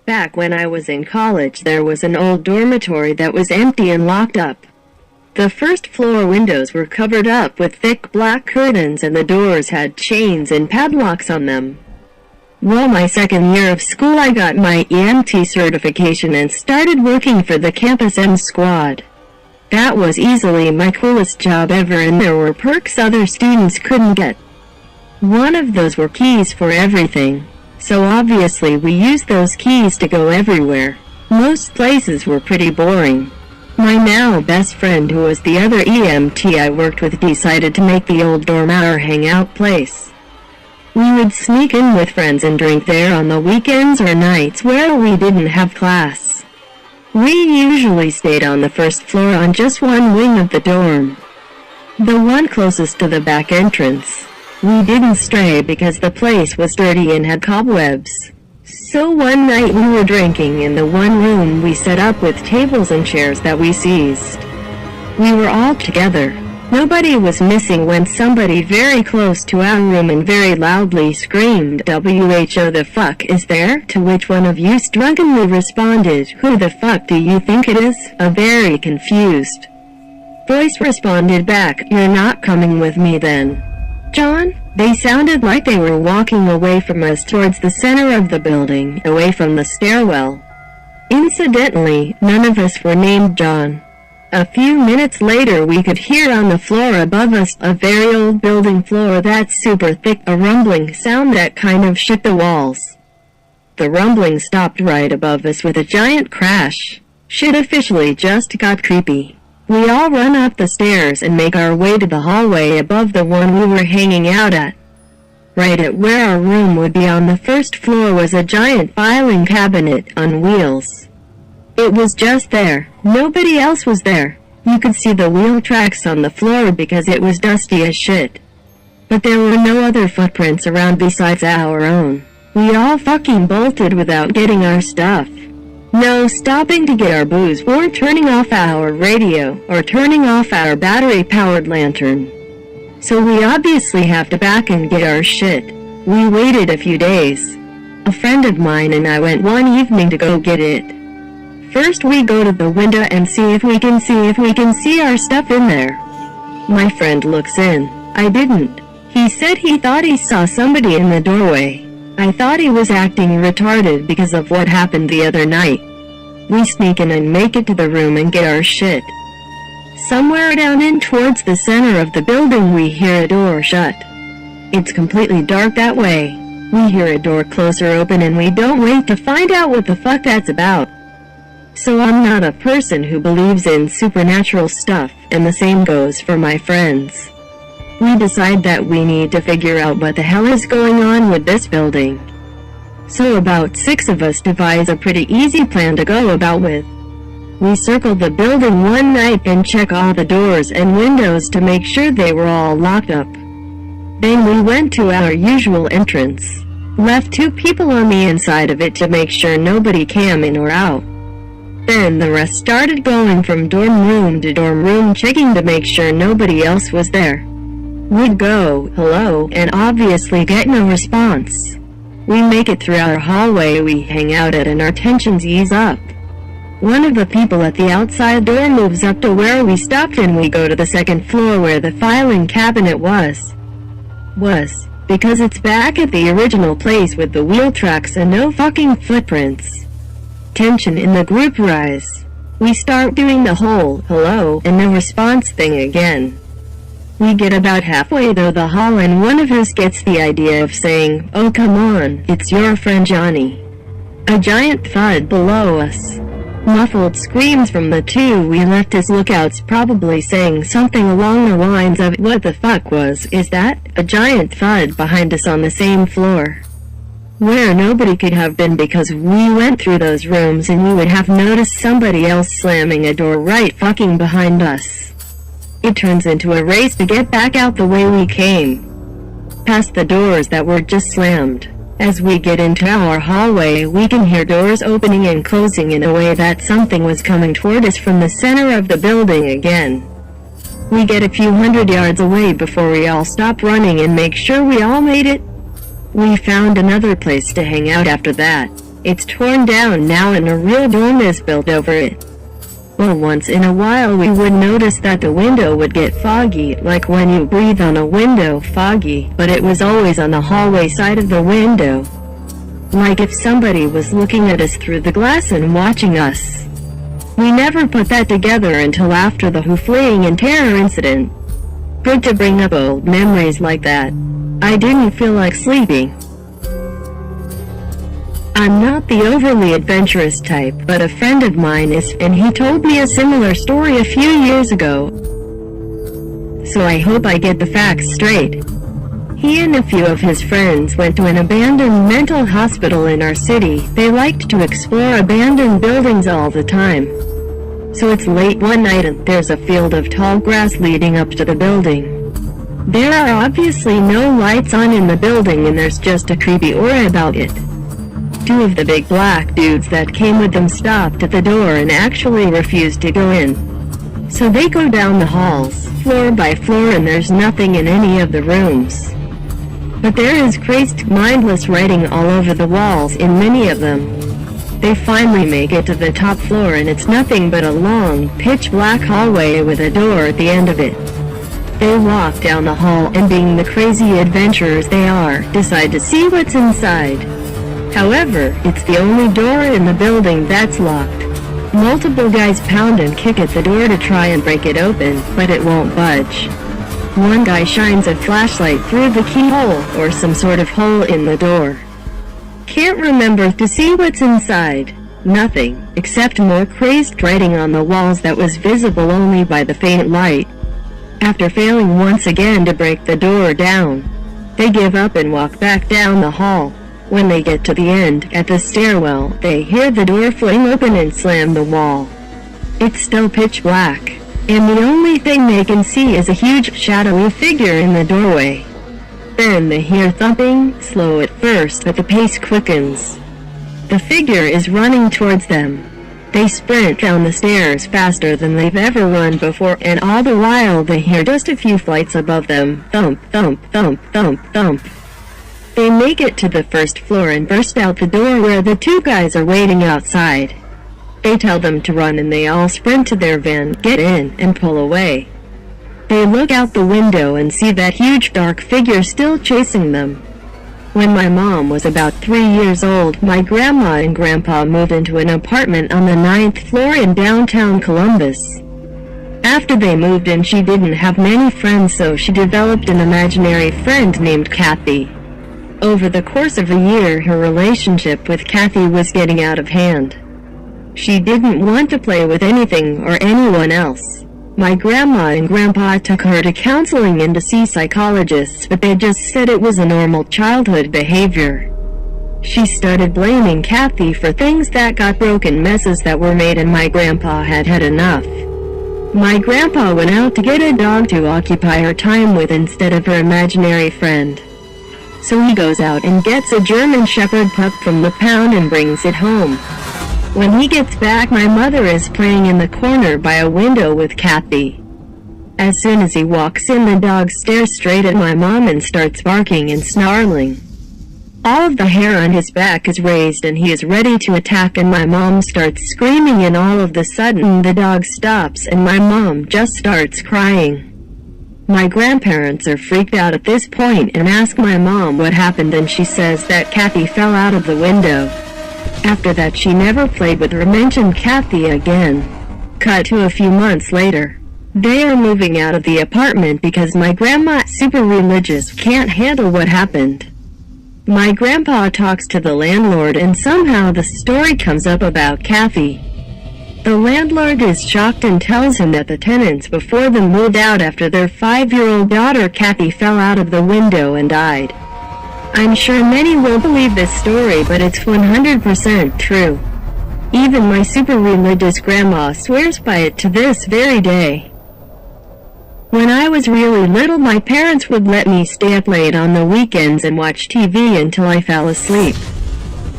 Back when I was in college, there was an old dormitory that was empty and locked up. The first floor windows were covered up with thick black curtains and the doors had chains and padlocks on them. Well, my second year of school I got my EMT certification and started working for the Campus M Squad. That was easily my coolest job ever, and there were perks other students couldn't get. One of those were keys for everything. So obviously we used those keys to go everywhere. Most places were pretty boring. My now best friend, who was the other EMT I worked with, decided to make the old dorm our hangout place. We would sneak in with friends and drink there on the weekends or nights where we didn't have class. We usually stayed on the first floor on just one wing of the dorm, the one closest to the back entrance. We didn't stray because the place was dirty and had cobwebs. So one night we were drinking in the one room we set up with tables and chairs that we seized. We were all together. Nobody was missing when somebody very close to our room and very loudly screamed, "WHO, the fuck is there?" To which one of us drunkenly responded, "Who the fuck do you think it is?" A very confused voice responded back, "You're not coming with me then, John?" They sounded like they were walking away from us towards the center of the building, away from the stairwell. Incidentally, none of us were named John. A few minutes later we could hear on the floor above us, a very old building floor that's super thick, a rumbling sound that kind of shook the walls. The rumbling stopped right above us with a giant crash. Shit officially just got creepy. We all run up the stairs and make our way to the hallway above the one we were hanging out at. Right at where our room would be on the first floor was a giant filing cabinet on wheels. It was just there. Nobody else was there. You could see the wheel tracks on the floor because it was dusty as shit. But there were no other footprints around besides our own. We all fucking bolted without getting our stuff. No stopping to get our booze, or turning off our radio, or turning off our battery-powered lantern. So we obviously have to back and get our shit. We waited a few days. A friend of mine and I went one evening to go get it. First we go to the window and see if we can see our stuff in there. My friend looks in. I didn't. He said he thought he saw somebody in the doorway. I thought he was acting retarded because of what happened the other night. We sneak in and make it to the room and get our shit. Somewhere down in towards the center of the building we hear a door shut. It's completely dark that way. We hear a door close or open and we don't wait to find out what the fuck that's about. So I'm not a person who believes in supernatural stuff, and the same goes for my friends. We decide that we need to figure out what the hell is going on with this building. So about 6 of us devise a pretty easy plan to go about with. We circle the building one night and check all the doors and windows to make sure they were all locked up. Then we went to our usual entrance. Left 2 people on the inside of it to make sure nobody came in or out. Then the rest started going from dorm room to dorm room checking to make sure nobody else was there. We'd go, hello, and obviously get no response. We make it through our hallway we hang out at and our tensions ease up. One of the people at the outside door moves up to where we stopped and we go to the second floor where the filing cabinet was. Because it's back at the original place with the wheel tracks and no fucking footprints. Tension in the group rise. We start doing the whole hello and no response thing again. We get about halfway through the hall and one of us gets the idea of saying, "Oh come on, it's your friend Johnny." A giant thud below us. Muffled screams from the two we left as lookouts, probably saying something along the lines of, "What the fuck is that?" A giant thud behind us on the same floor. Where nobody could have been because we went through those rooms and we would have noticed somebody else slamming a door right fucking behind us. It turns into a race to get back out the way we came. Past the doors that were just slammed. As we get into our hallway, we can hear doors opening and closing in a way that something was coming toward us from the center of the building again. We get a few hundred yards away before we all stop running and make sure we all made it. We found another place to hang out after that. It's torn down now and a real dome is built over it. Well, once in a while we would notice that the window would get foggy, like when you breathe on a window foggy, but it was always on the hallway side of the window. Like if somebody was looking at us through the glass and watching us. We never put that together until after the Who fleeing and terror incident. Good to bring up old memories like that. I didn't feel like sleeping. I'm not the overly adventurous type, but a friend of mine is, and he told me a similar story a few years ago. So I hope I get the facts straight. He and a few of his friends went to an abandoned mental hospital in our city. They liked to explore abandoned buildings all the time. So it's late one night and there's a field of tall grass leading up to the building. There are obviously no lights on in the building and there's just a creepy aura about it. Two of the big black dudes that came with them stopped at the door and actually refused to go in. So they go down the halls, floor by floor, and there's nothing in any of the rooms. But there is crazed, mindless writing all over the walls in many of them. They finally make it to the top floor and it's nothing but a long, pitch-black hallway with a door at the end of it. They walk down the hall and, being the crazy adventurers they are, decide to see what's inside. However, it's the only door in the building that's locked. Multiple guys pound and kick at the door to try and break it open, but it won't budge. One guy shines a flashlight through the keyhole, or some sort of hole in the door. Can't remember to see what's inside. Nothing, except more crazed writing on the walls that was visible only by the faint light. After failing once again to break the door down, they give up and walk back down the hall. When they get to the end, at the stairwell, they hear the door fling open and slam the wall. It's still pitch black, and the only thing they can see is a huge, shadowy figure in the doorway. Then they hear thumping, slow at first, but the pace quickens. The figure is running towards them. They sprint down the stairs faster than they've ever run before, and all the while they hear just a few flights above them, thump, thump, thump, thump, thump. They make it to the first floor and burst out the door where the two guys are waiting outside. They tell them to run and they all sprint to their van, get in, and pull away. They look out the window and see that huge dark figure still chasing them. When my mom was about 3 years old, my grandma and grandpa moved into an apartment on the 9th floor in downtown Columbus. After they moved in, she didn't have many friends, so she developed an imaginary friend named Kathy. Over the course of a year, her relationship with Kathy was getting out of hand. She didn't want to play with anything or anyone else. My grandma and grandpa took her to counseling and to see psychologists, but they just said it was a normal childhood behavior. She started blaming Kathy for things that got broken, messes that were made, and my grandpa had had enough. My grandpa went out to get a dog to occupy her time with instead of her imaginary friend. So he goes out and gets a German Shepherd pup from the pound and brings it home. When he gets back, my mother is playing in the corner by a window with Kathy. As soon as he walks in, the dog stares straight at my mom and starts barking and snarling. All of the hair on his back is raised and he is ready to attack, and my mom starts screaming, and all of a sudden the dog stops and my mom just starts crying. My grandparents are freaked out at this point and ask my mom what happened, and she says that Kathy fell out of the window. After that she never played with or mentioned Kathy again. Cut to a few months later. They are moving out of the apartment because my grandma, super religious, can't handle what happened. My grandpa talks to the landlord and somehow the story comes up about Kathy. The landlord is shocked and tells him that the tenants before them moved out after their 5-year-old daughter Kathy fell out of the window and died. I'm sure many won't believe this story, but it's 100% true. Even my super religious grandma swears by it to this very day. When I was really little, my parents would let me stay up late on the weekends and watch TV until I fell asleep.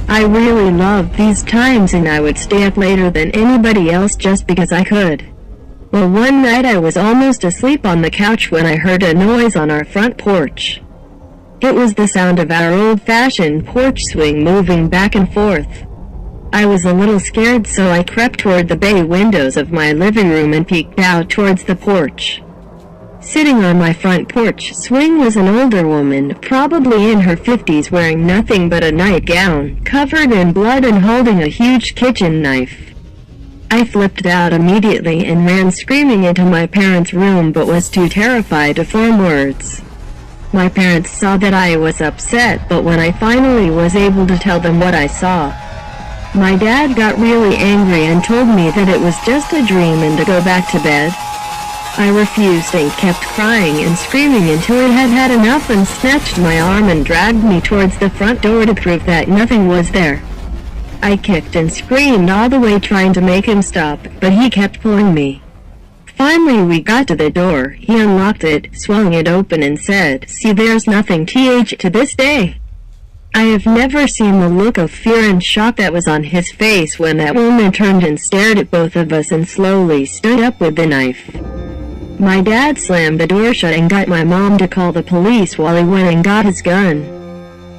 I really loved these times and I would stay up later than anybody else just because I could. Well, one night I was almost asleep on the couch when I heard a noise on our front porch. It was the sound of our old-fashioned porch swing moving back and forth. I was a little scared, so I crept toward the bay windows of my living room and peeked out towards the porch. Sitting on my front porch swing was an older woman, probably in her 50s, wearing nothing but a nightgown, covered in blood and holding a huge kitchen knife. I flipped out immediately and ran screaming into my parents' room, but was too terrified to form words. My parents saw that I was upset, but when I finally was able to tell them what I saw, my dad got really angry and told me that it was just a dream and to go back to bed. I refused and kept crying and screaming until he had had enough and snatched my arm and dragged me towards the front door to prove that nothing was there. I kicked and screamed all the way trying to make him stop, but he kept pulling me. Finally we got to the door, he unlocked it, swung it open and said, "See, there's nothing." To this day, I have never seen the look of fear and shock that was on his face when that woman turned and stared at both of us and slowly stood up with the knife. My dad slammed the door shut and got my mom to call the police while he went and got his gun.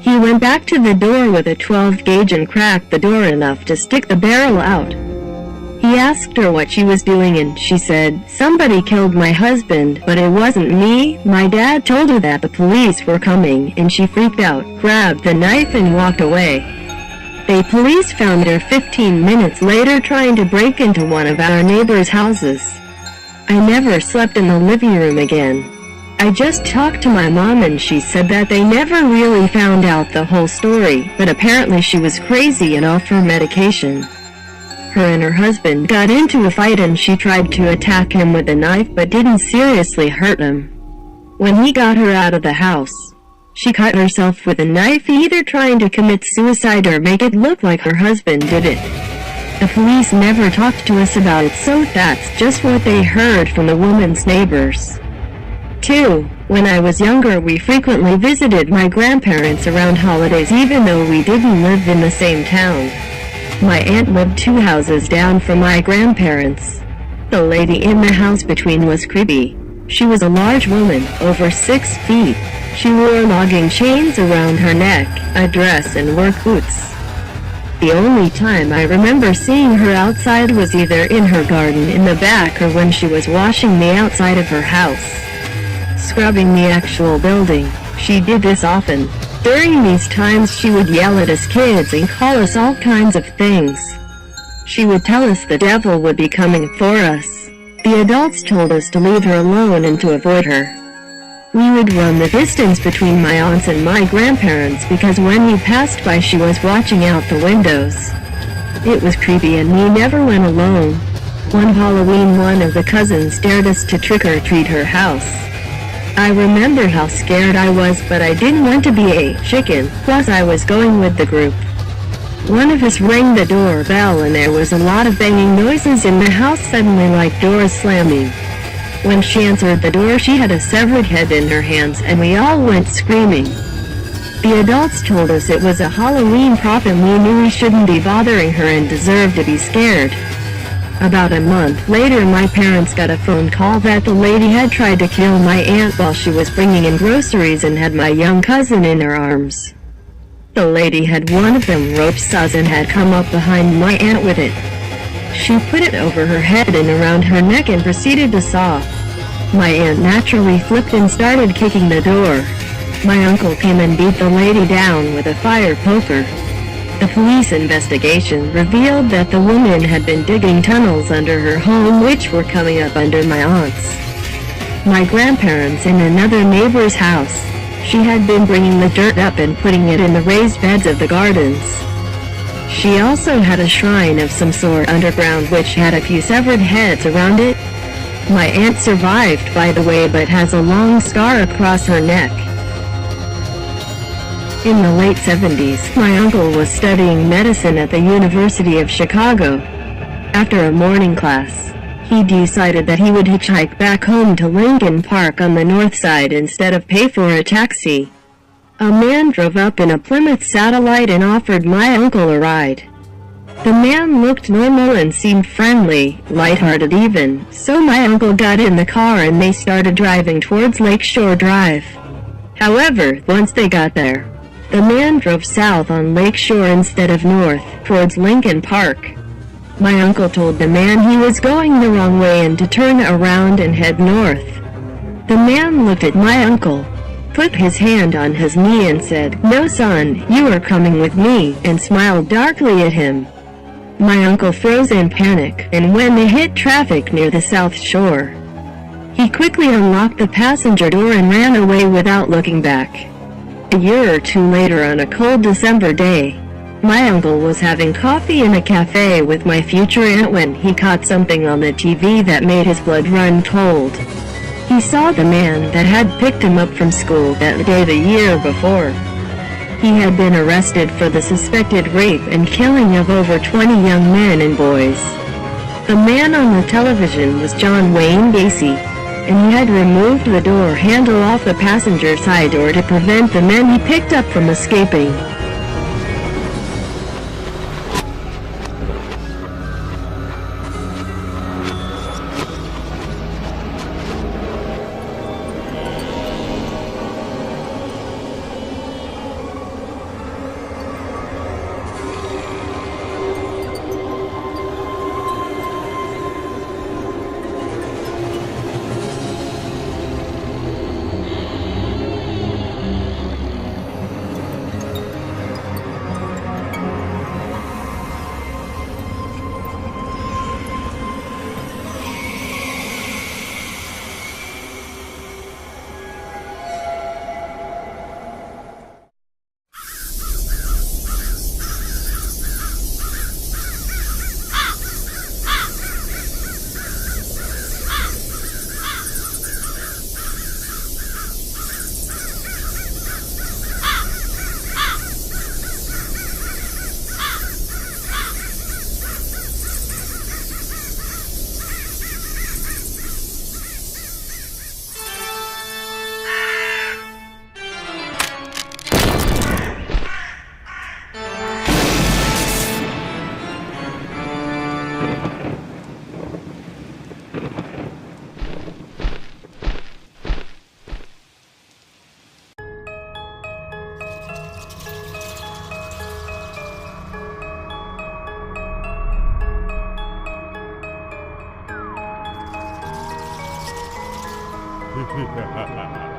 He went back to the door with a 12 gauge and cracked the door enough to stick the barrel out. He asked her what she was doing and she said, "Somebody killed my husband, but it wasn't me." My dad told her that the police were coming and she freaked out, grabbed the knife and walked away. The police found her 15 minutes later trying to break into one of our neighbors' houses. I never slept in the living room again. I just talked to my mom and she said that they never really found out the whole story, but apparently she was crazy and off her medication. Her and her husband got into a fight and she tried to attack him with a knife but didn't seriously hurt him. When he got her out of the house, she cut herself with a knife, either trying to commit suicide or make it look like her husband did it. The police never talked to us about it, so that's just what they heard from the woman's neighbors. 2. When I was younger, we frequently visited my grandparents around holidays even though we didn't live in the same town. My aunt lived 2 houses down from my grandparents. The lady in the house between was creepy. She was a large woman, over 6 feet. She wore logging chains around her neck, a dress and work boots. The only time I remember seeing her outside was either in her garden in the back or when she was washing the outside of her house, scrubbing the actual building. She did this often. During these times she would yell at us kids and call us all kinds of things. She would tell us the devil would be coming for us. The adults told us to leave her alone and to avoid her. We would run the distance between my aunts and my grandparents because when we passed by she was watching out the windows. It was creepy and we never went alone. One Halloween one of the cousins dared us to trick-or-treat her house. I remember how scared I was, but I didn't want to be a chicken, plus I was going with the group. One of us rang the doorbell and there was a lot of banging noises in the house, suddenly like doors slamming. When she answered the door she had a severed head in her hands and we all went screaming. The adults told us it was a Halloween prop and we knew we shouldn't be bothering her and deserved to be scared. About a month later my parents got a phone call that the lady had tried to kill my aunt while she was bringing in groceries and had my young cousin in her arms. The lady had one of them rope saws and had come up behind my aunt with it. She put it over her head and around her neck and proceeded to saw. My aunt naturally flipped and started kicking the door. My uncle came and beat the lady down with a fire poker. The police investigation revealed that the woman had been digging tunnels under her home which were coming up under my aunt's. My grandparents in another neighbor's house. She had been bringing the dirt up and putting it in the raised beds of the gardens. She also had a shrine of some sort underground which had a few severed heads around it. My aunt survived, by the way, but has a long scar across her neck. In the late 70s, my uncle was studying medicine at the University of Chicago. After a morning class, he decided that he would hitchhike back home to Lincoln Park on the north side instead of pay for a taxi. A man drove up in a Plymouth Satellite and offered my uncle a ride. The man looked normal and seemed friendly, lighthearted even, so my uncle got in the car and they started driving towards Lakeshore Drive. However, once they got there, the man drove south on Lakeshore instead of north, towards Lincoln Park. My uncle told the man he was going the wrong way and to turn around and head north. The man looked at my uncle, put his hand on his knee and said, "No son, you are coming with me," and smiled darkly at him. My uncle froze in panic, and when they hit traffic near the South Shore, he quickly unlocked the passenger door and ran away without looking back. A year or two later, on a cold December day, my uncle was having coffee in a cafe with my future aunt when he caught something on the TV that made his blood run cold. He saw the man that had picked him up from school that day the year before. He had been arrested for the suspected rape and killing of over 20 young men and boys. The man on the television was John Wayne Gacy, and he had removed the door handle off the passenger side door to prevent the men he picked up from escaping. Ha ha ha ha.